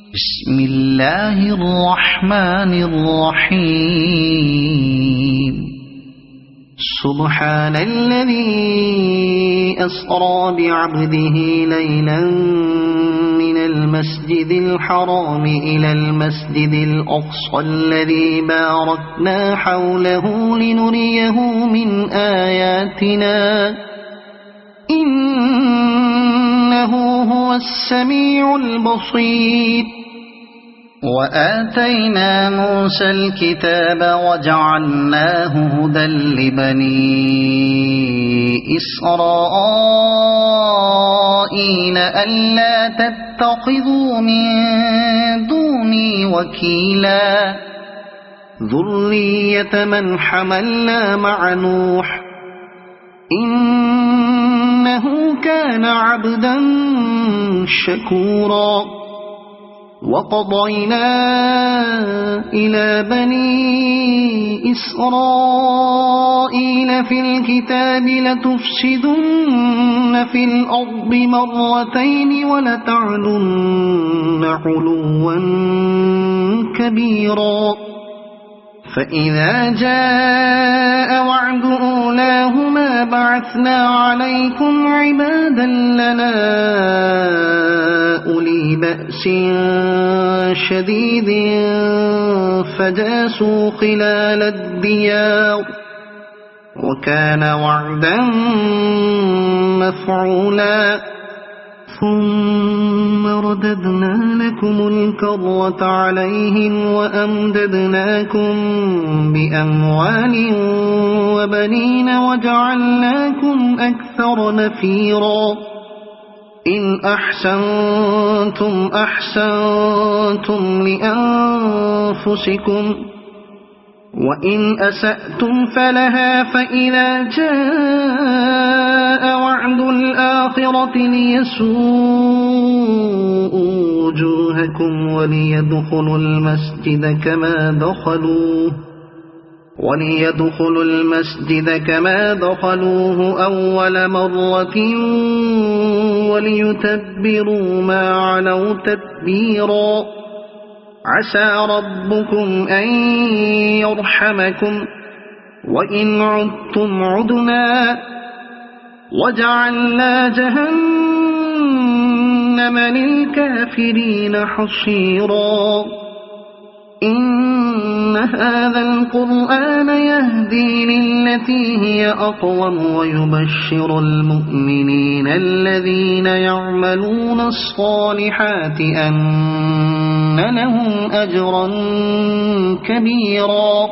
بسم الله الرحمن الرحيم سبحان الذي أسرى بعبده ليلا من المسجد الحرام إلى المسجد الأقصى الذي باركنا حوله لنريه من آياتنا إنه هو السميع البصير. وآتينا موسى الكتاب وجعلناه هدى لبني إسرائيل ألا تتخذوا من دوني وكيلا ذرية من حملنا مع نوح إنه كان عبدا شكورا. وقضينا إلى بني إسرائيل في الكتاب لتفسدن في الأرض مرتين ولتعلن علوا كبيرا. فإذا جاء وعد أولاهما بعثنا عليكم عبادا لنا أولي بأس شديد فجاسوا خلال الديار وكان وعدا مفعولا. ثم رددنا لكم الكرة عليهم وأمددناكم بأموال وبنين وجعلناكم أكثر نفيرا. إن أحسنتم أحسنتم لأنفسكم وإن أسأتم فلها. فإذا جاء وعد الآخرة ليسوءوا وجوهكم وليدخلوا المسجد كما دخلوه أول مرة وليتبروا ما علوا تتبيرا. عسى ربكم أن يرحمكم وإن عدتم عدنا وجعلنا جهنم للكافرين حصيرا. إن هذا القرآن يهدي للتي هي أقوم ويبشر المؤمنين الذين يعملون الصالحات أن لهم أجرا كبيرا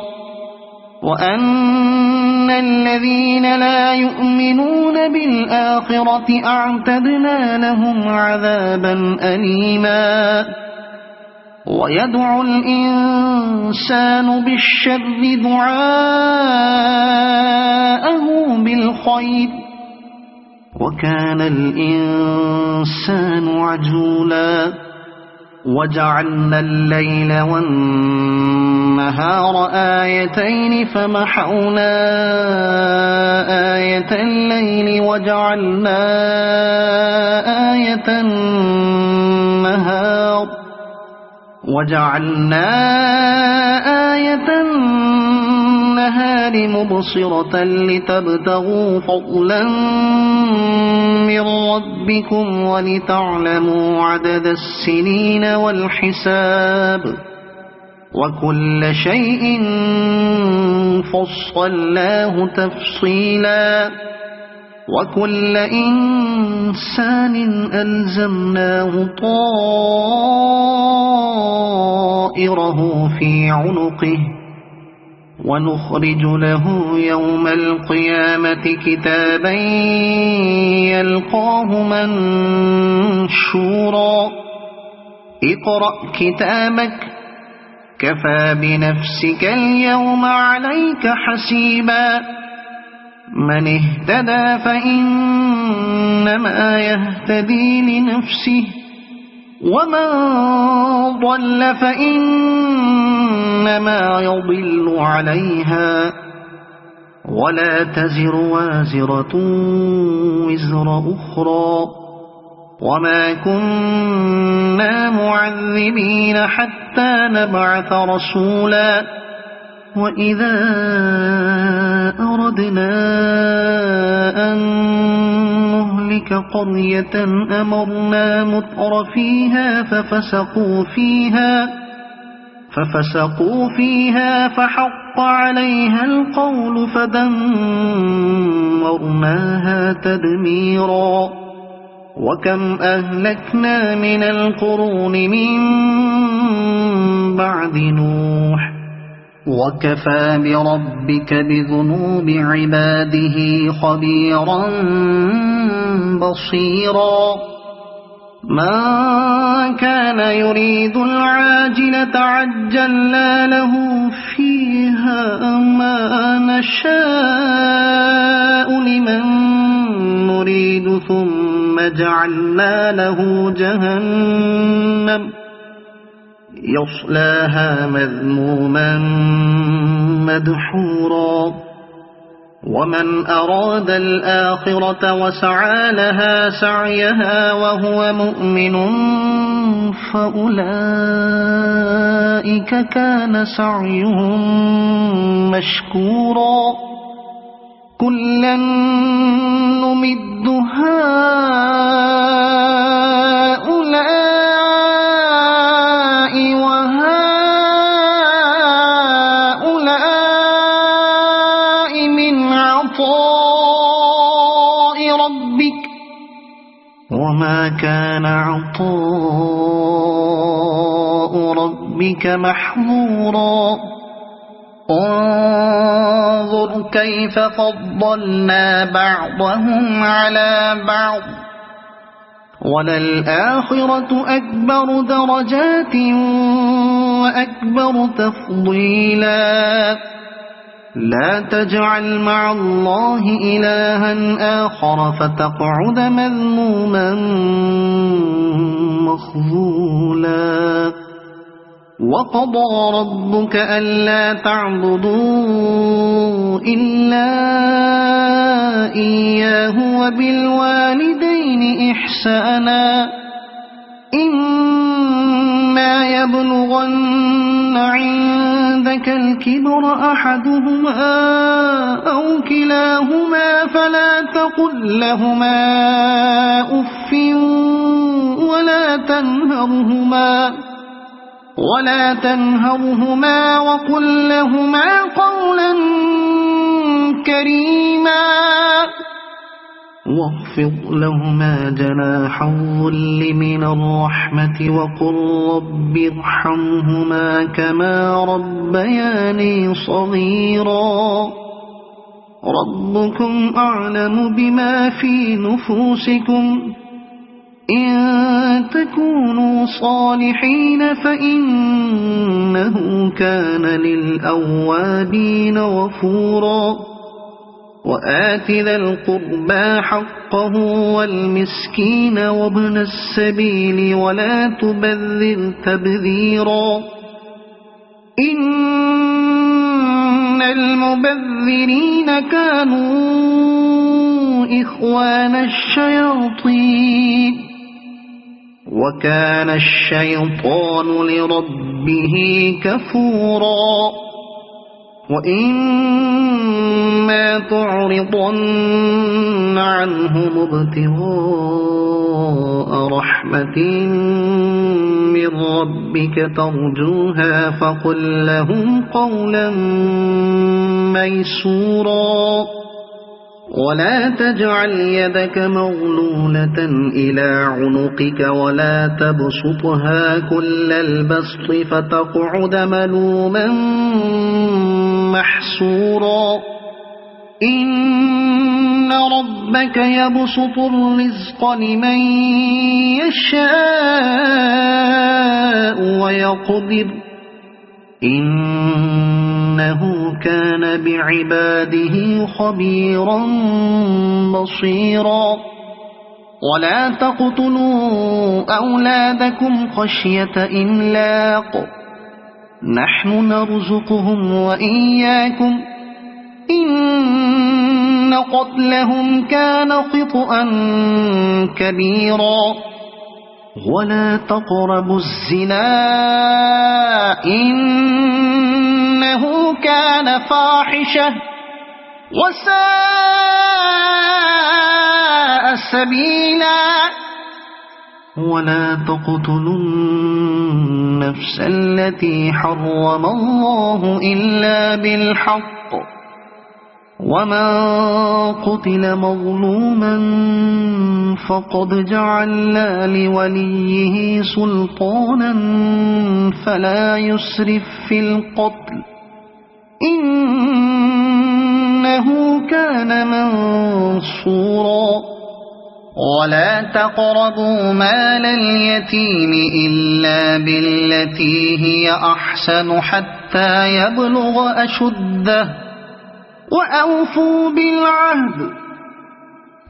وأن الذين لا يؤمنون بالآخرة أعتدنا لهم عذابا أليما. ويدعو الإنسان بالشر دعاءه بالخير وكان الإنسان عجولا. وجعلنا الليل والنهار آيتين فمحونا آية الليل وجعلنا آية النهار مبصرة لتبتغوا فضلا من ربكم ولتعلموا عدد السنين والحساب وكل شيء فصلناه تفصيلا. وكل إنسان ألزمناه طائره في عنقه ونخرج له يوم القيامة كتابا يلقاه منشورا. اقرأ كتابك كفى بنفسك اليوم عليك حسيبا. من اهتدى فإنما يهتدي لنفسه ومن ضل فإنما يضل عليها ولا تزر وازرة وزر أخرى وما كنا معذبين حتى نبعث رسولا وإذا أردنا أن نهلك قرية أمرنا متر فيها ففسقوا فيها فحق عليها القول فدمرناها تدميرا وكم أهلكنا من القرون من بعد نوح وكفى بربك بذنوب عباده خبيرا بصيرا من كان يريد العاجلة عجلنا له فيها ما نشاء لمن نريد ثم جعلنا له جهنم يصلاها مذموما مدحورا ومن أراد الآخرة وسعى لها سعيها وهو مؤمن فأولئك كان سعيهم مشكورا كلا نمد هؤلاء وهؤلاء من عطاء ربك وما كان عطاء ربك محظورا انظر كيف فضلنا بعضهم على بعض وللآخرة أكبر درجات وأكبر تفضيلا لا تجعل مع الله إلها آخر فتقعد مذموما مخذولا وقضى ربك ألا تعبدوا إلا إياه وبالوالدين إحسانا إما يبلغن عندك الكبر أحدهما أو كلاهما فلا تقل لهما أف ولا تنهرهما وقل لهما قولا كريما واخفض لهما جناح الذل من الرحمة وقل رب ارحمهما كما ربياني صغيرا ربكم أعلم بما في نفوسكم إن تكونوا صالحين فإنه كان للأوابين غفورا وآت ذا القربى حقه والمسكين وابن السبيل ولا تبذر تبذيرا إن المبذرين كانوا إخوان الشياطين وكان الشيطان لربه كفورا وإما تعرضن عنهم ابتغاء رحمة من ربك ترجوها فقل لهم قولا ميسورا ولا تجعل يدك مغلولة إلى عنقك ولا تبسطها كل البسط فتقعد ملوما محسورا إن ربك يبسط الرزق لمن يشاء ويقدر إنه كان بعباده خبيرا بصيرا ولا تقتلوا أولادكم خشية إملاق نحن نرزقهم وإياكم إن قتلهم كان خطأ كبيرا ولا تقربوا الزنا إنه كان فاحشة وساء سبيلا ولا تقتلوا النفس التي حرم الله إلا بالحق ومن قتل مظلوما فقد جعلنا لوليه سلطانا فلا يسرف في القتل إنه كان منصورا ولا تقربوا مال اليتيم إلا بالتي هي أحسن حتى يبلغ أشده وأوفوا بالعهد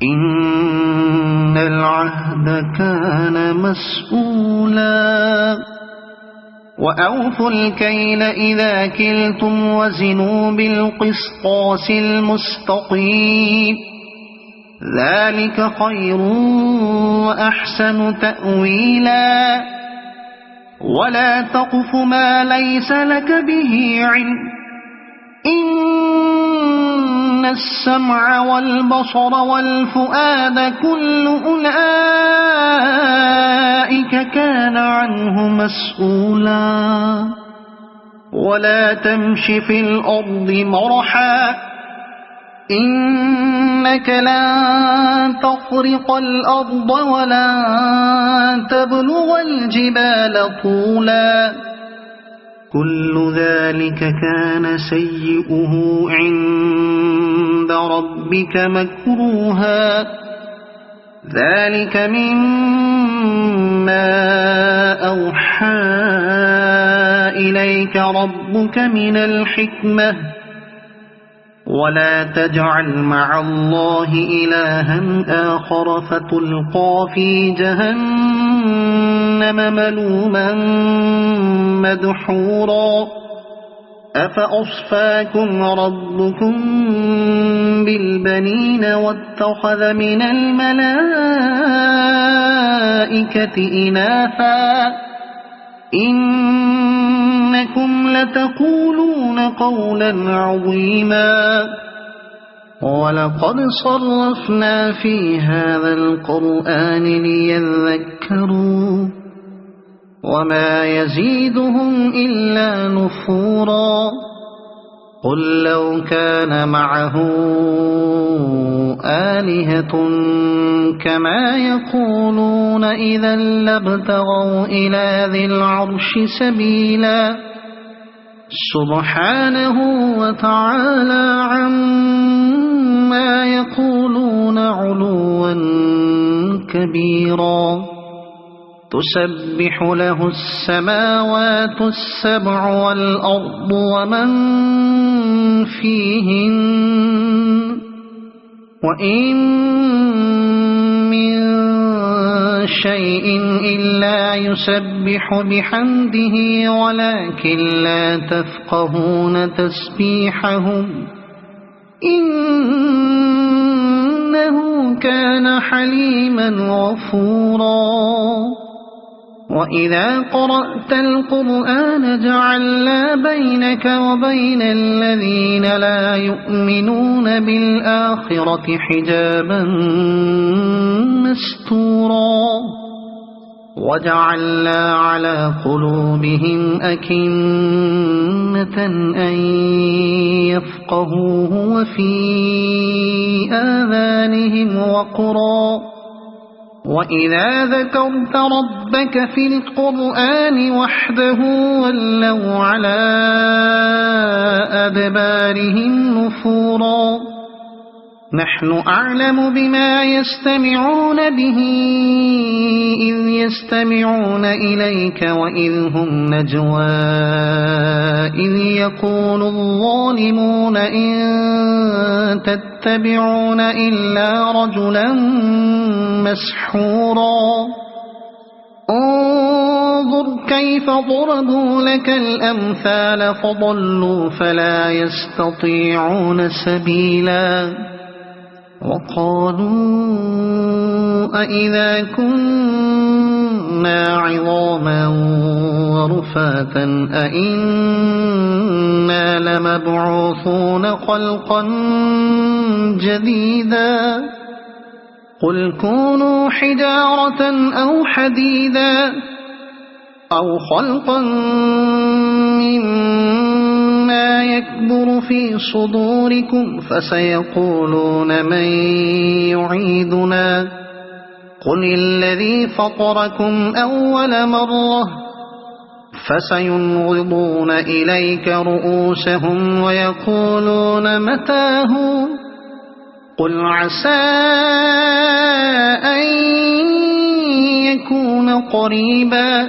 إن العهد كان مسؤولا وأوفوا الكيل إذا كلتم وزنوا بالقسطاس المستقيم ذلك خير وأحسن تأويلا ولا تقف ما ليس لك به علم إن السمع والبصر والفؤاد كل أولئك كان عنه مسؤولا ولا تمش في الأرض مرحا إنك لن تخرق الأرض ولن تبلغ الجبال طولا كل ذلك كان سيئه عند ربك مكروها ذلك مما أوحى إليك ربك من الحكمة ولا تجعل مع الله إلها آخر فتلقى في جهنم ملوما مدحورا أفأصفاكم ربكم بالبنين واتخذ من الملائكة إناثا إنكم لتقولون قولا عظيما ولقد صرفنا في هذا القرآن ليذكروا وما يزيدهم إلا نفورا قل لو كان معه آلهة كما يقولون إذا لابتغوا إلى ذي العرش سبيلا سبحانه وتعالى عما يقولون علوا كبيرا تسبح له السماوات السبع والأرض ومن فيهن وإن من شيء إلا يسبح بحمده ولكن لا تفقهون تسبيحهم إنه كان حليما غفورا وإذا قرأت القرآن جعلنا بينك وبين الذين لا يؤمنون بالآخرة حجابا مستورا وجعلنا على قلوبهم أكنة أن يفقهوه وفي آذانهم وقرا وإذا ذكرت ربك في القرآن وحده ولوا على أدبارهم نفورا نحن أعلم بما يستمعون به إذ يستمعون إليك وإذ هم نجوى إذ يقول الظالمون إن تتبعون إلا رجلا مسحورا انظر كيف ضربوا لك الأمثال فضلوا فلا يستطيعون سبيلا وقالوا أإذا كنا كنا عظاما ورفاتا أئنا لمبعوثون خلقا جديدا قل كونوا حجارة أو حديدا أو خلقا مما يكبر في صدوركم فسيقولون من يعيدنا قل الذي فطركم أول مرة فسينغضون إليك رؤوسهم ويقولون متاه قل عسى أن يكون قريبا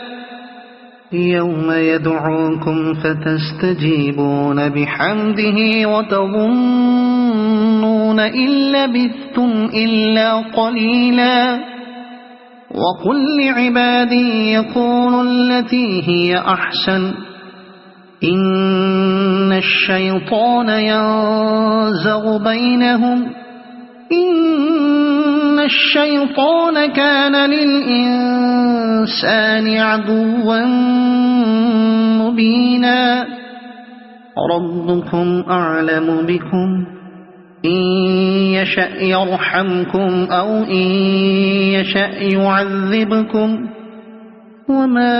يوم يدعوكم فتستجيبون بحمده وتظنون إن لبثتم إلا قليلا وقل لعبادي يقولوا التي هي أحسن إن الشيطان ينزغ بينهم إن الشيطان كان للإنسان عدوا مبينا ربكم أعلم بكم إن يشأ يرحمكم أو إن يشأ يعذبكم وما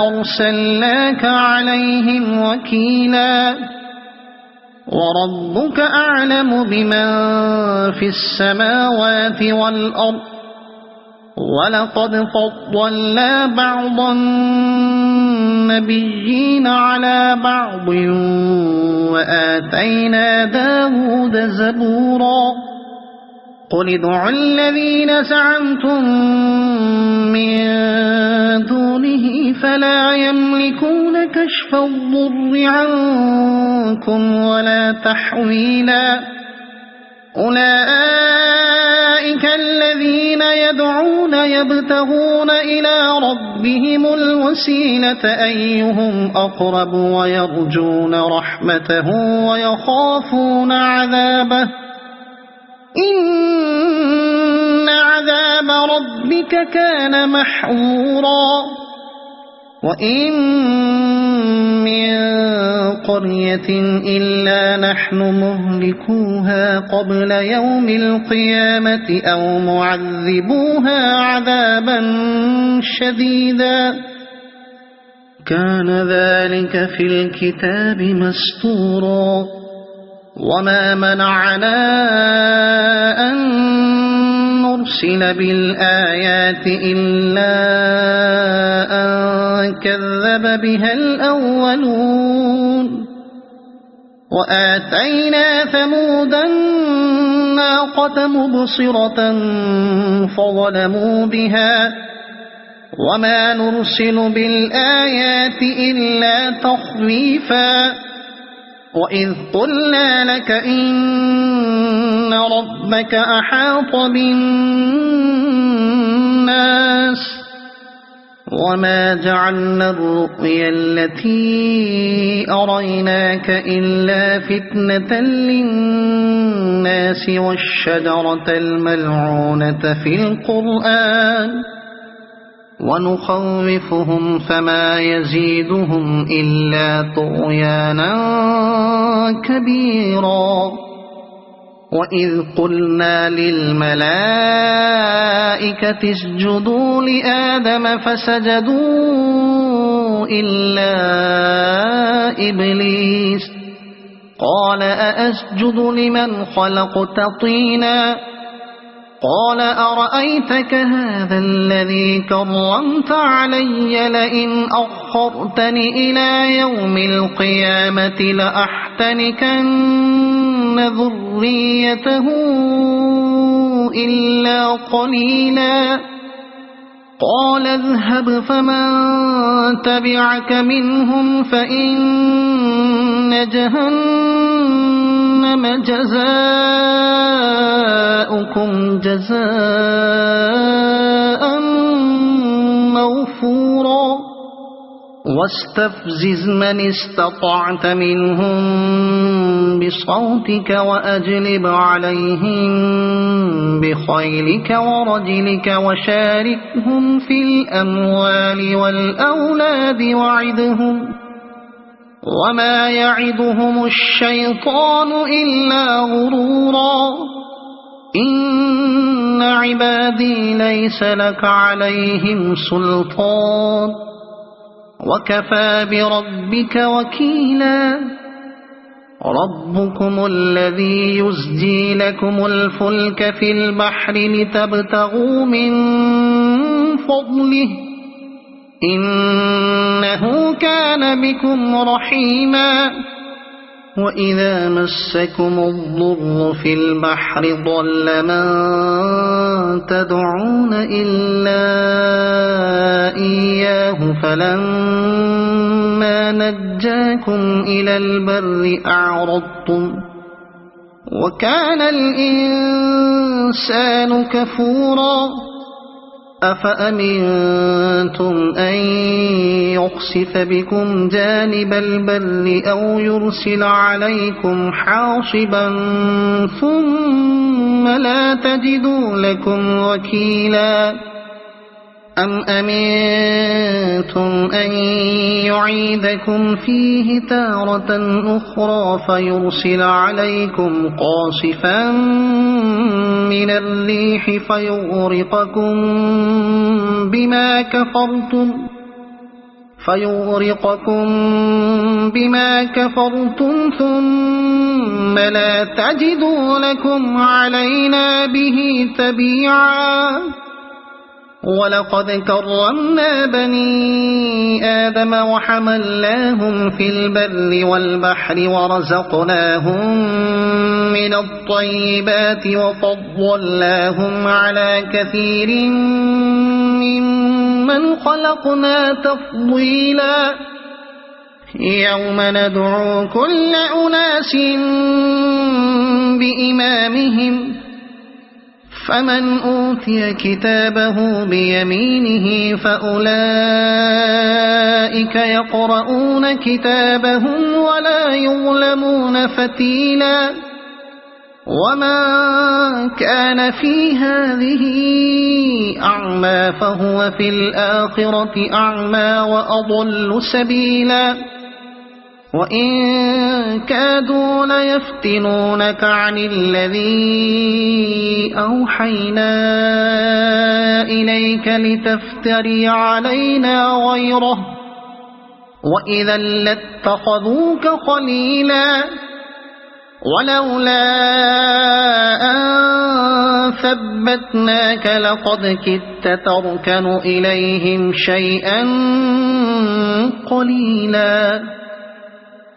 أرسلناك عليهم وكيلا وربك أعلم بمن في السماوات والأرض ولقد فضلنا بعض النبيين على بعض وآتينا داود زبورا قل ادعوا الذين زعمتم من دونه فلا يملكون كشف الضر عنكم ولا تحويلا أولئك الذين يدعون يبتغون إلى ربهم الوسيلة أيهم أقرب ويرجون رحمته ويخافون عذابه إن عذاب ربك كان محظورا وإن من قرية إلا نحن مهلكوها قبل يوم القيامة أو معذبوها عذابا شديدا كان ذلك في الكتاب مسطورا وما منعنا أن نرسل بالآيات إلا أن كذب بها الأولون وآتينا ثمود الناقة مبصرة فظلموا بها وما نرسل بالآيات إلا تخويفا وإذ قلنا لك إن ربك أحاط بالناس وما جعلنا الرؤيا التي أريناك إلا فتنة للناس والشجرة الملعونة في القرآن ونخوفهم فما يزيدهم إلا طغيانا كبيرا وإذ قلنا للملائكة اسجدوا لآدم فسجدوا إلا إبليس قال أأسجد لمن خلقت طينا قال أرأيتك هذا الذي كرمت علي لئن أخرتني إلى يوم القيامة لأحتنكن ذريته إلا قليلا قال اذهب فمن تبعك منهم فإن جهنم جزاؤكم جزاء موفورا واستفزز من استطعت منهم بصوتك وأجلب عليهم بخيلك ورجلك وشاركهم في الأموال والأولاد وعدهم وما يعدهم الشيطان إلا غرورا إن عبادي ليس لك عليهم سلطان وكفى بربك وكيلا ربكم الذي يزجي لكم الفلك في البحر لتبتغوا من فضله إنه كان بكم رحيما وإذا مسكم الضر في البحر ضل من تدعون إلا إياه فلما نجاكم إلى البر أعرضتم وكان الإنسان كفورا أفأمنتم أن يخسف بكم جانب البر أو يرسل عليكم حاصبا ثم لا تجدوا لكم وكيلا أم أمنتم أن يعيدكم فيه تارة أخرى فيرسل عليكم قاصفا من الريح فيغرقكم بما كفرتم ثم لا تجدوا لكم علينا به تبيعا ولقد كرمنا بني آدم وحملناهم في البر والبحر ورزقناهم من الطيبات وفضلناهم على كثير ممن خلقنا تفضيلا يوم ندعو كل أناس بإمامهم فمن أوتي كتابه بيمينه فأولئك يقرؤون كتابهم ولا يظلمون فتيلا وما كان في هذه أعمى فهو في الآخرة أعمى وأضل سبيلا وإن كادوا ليفتنونك عن الذي أوحينا إليك لتفتري علينا غيره وإذا لاتخذوك خليلا ولولا أن ثبتناك لقد كدت تركن إليهم شيئا قليلا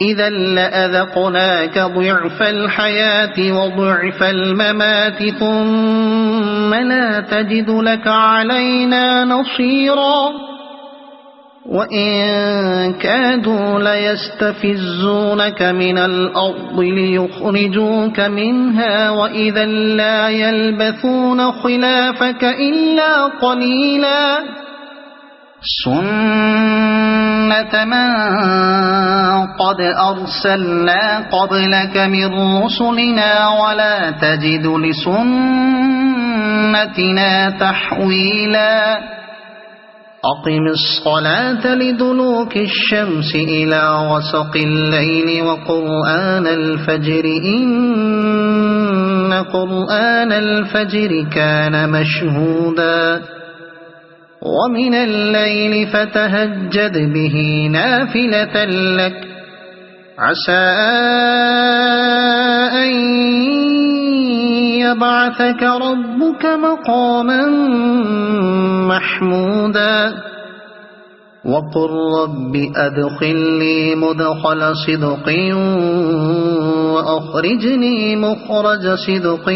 إذا لأذقناك ضعف الحياة وضعف الممات ثم لا تجد لك علينا نصيرا وإن كادوا ليستفزونك من الأرض ليخرجوك منها وإذا لا يلبثون خلافك إلا قليلا سنة من قد أرسلنا قبلك من رسلنا ولا تجد لسنتنا تحويلا أقم الصلاة لدلوك الشمس إلى غسق الليل وقرآن الفجر إن قرآن الفجر كان مشهودا ومن الليل فتهجد به نافلة لك عسى أن يبعثك ربك مقاما محمودا وقل رب أدخلني مدخل صدق وأخرجني مخرج صدق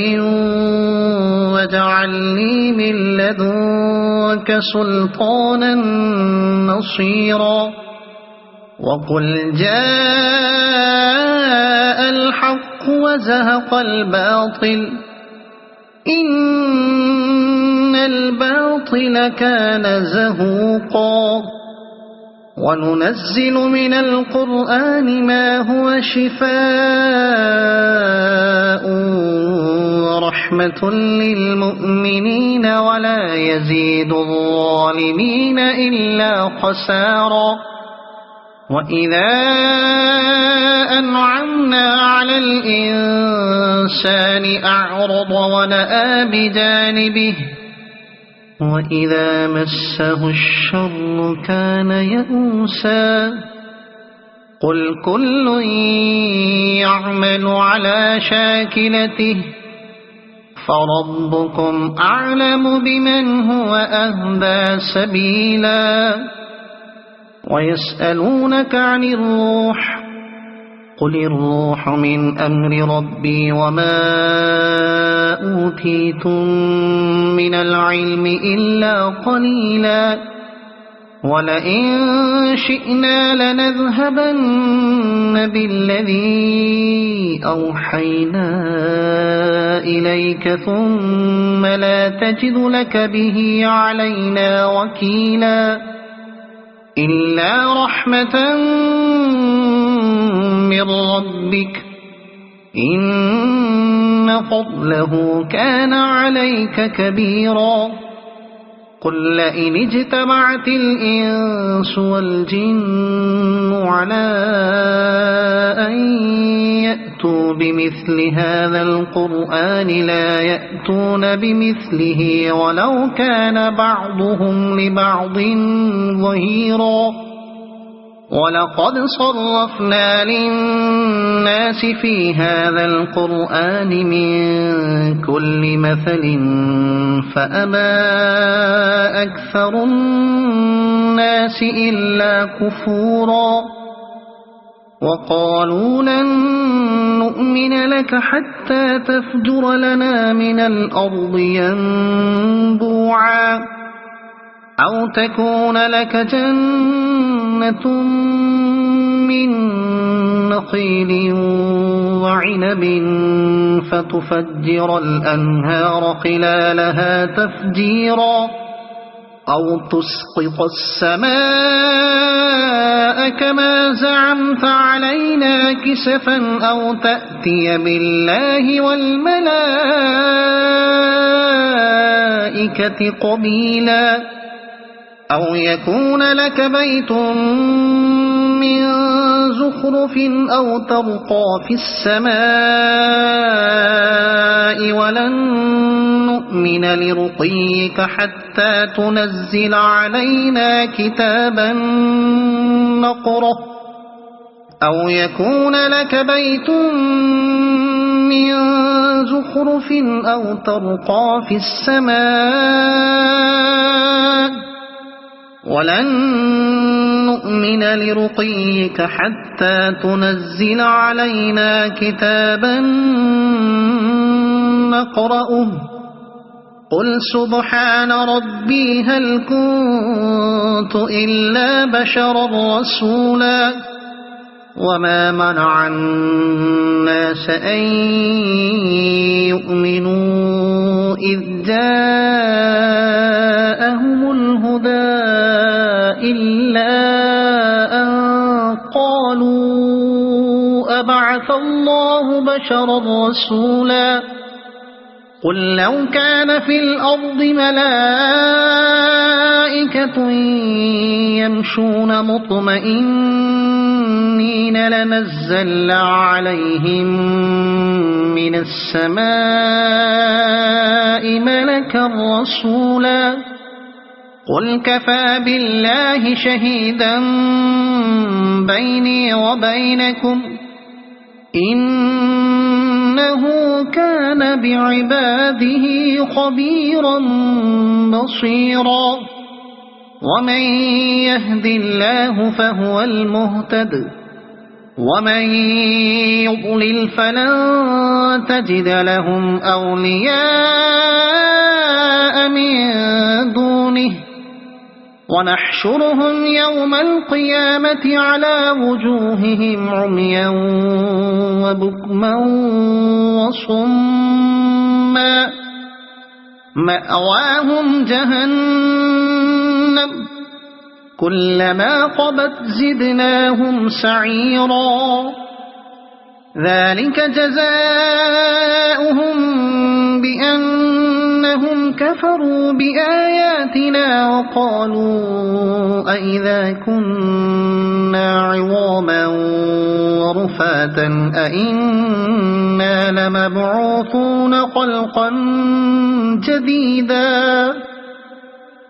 واجعلني من لدنك سلطانا نصيرا وقل جاء الحق وزهق الباطل إن الباطل كان زهوقا وننزل من القرآن ما هو شفاء ورحمة للمؤمنين ولا يزيد الظالمين إلا خسارا وإذا أنعمنا على الإنسان أعرض ونأى بجانبه وإذا مسه الشر كان يئوسا قل كل يعمل على شاكلته فربكم أعلم بمن هو أهدى سبيلا ويسألونك عن الروح قل الروح من أمر ربي وما أوتيتم من العلم إلا قليلا ولئن شئنا لنذهبن بالذي أوحينا إليك ثم لا تجد لك به علينا وكيلا إلا رحمة من ربك إن فضله كان عليك كبيرا قل لئن اجتمعت الإنس والجن على أن يأتوا بمثل هذا القرآن لا يأتون بمثله ولو كان بعضهم لبعض ظهيرا ولقد صرفنا للناس في هذا القرآن من كل مثل فأبى أكثر الناس إلا كفورا وقالوا لن نؤمن لك حتى تفجر لنا من الأرض ينبوعا أو تكون لك جنة من نخيل وعنب فتفجر الأنهار خلالها تفجيرا أو تسقط السماء كما زعمت علينا كسفا أو تأتي بالله والملائكة قبيلا أو يكون لك بيت من زخرف أو ترقى في السماء ولن نؤمن لرقيك حتى تنزل علينا كتابا نقرأه أو يكون لك بيت من زخرف أو ترقى في السماء ولن نؤمن لرقيك حتى تنزل علينا كتابا نقرأه قل سبحان ربي هل كنت إلا بشرا رسولا وما منع الناس أن يؤمنوا إذ جاءهم الهدى إلا أن قالوا أبعث الله بشرا رسولا قل لو كان في الأرض ملائكة يمشون مطمئنين لنزلنا عليهم من السماء ملكا رسولا قل كفى بالله شهيدا بيني وبينكم إنه كان بعباده خبيرا بصيرا ومن يهد الله فهو المهتد ومن يضلل فلن تجد لهم أولياء من دونه ونحشرهم يوم القيامة على وجوههم عميا وبكما وصما مأواهم جهنم كلما خبت زدناهم سعيرا ذلك جزاؤهم بأنهم كفروا بآياتنا وقالوا أئذا كنا عظاما ورفاتا أئنا لمبعوثون خلقا جديدا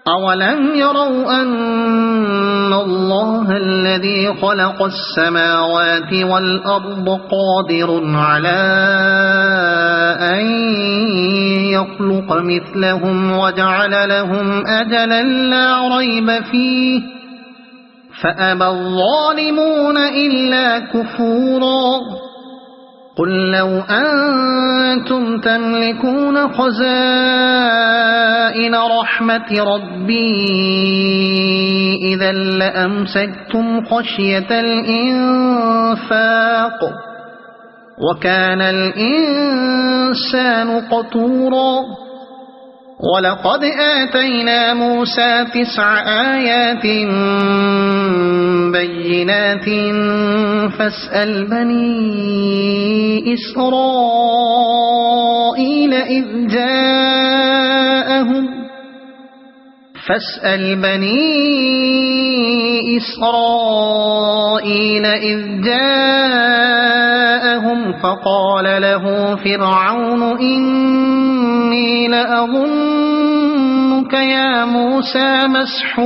أولم يروا أن الله الذي خلق السماوات والأرض قادر على أن يخلق مثلهم وجعل لهم أجلا لا ريب فيه فأبى الظالمون إلا كفورا قل لو أنتم تملكون خزائن رحمة ربي إذا لأمسكتم خشية الإنفاق وكان الإنسان قتورا ولقد آتينا موسى 9 آيات بينات فاسأل بني إسرائيل إذ جاءهم فقال له فرعون إني لأظنك يا موسى مسحورا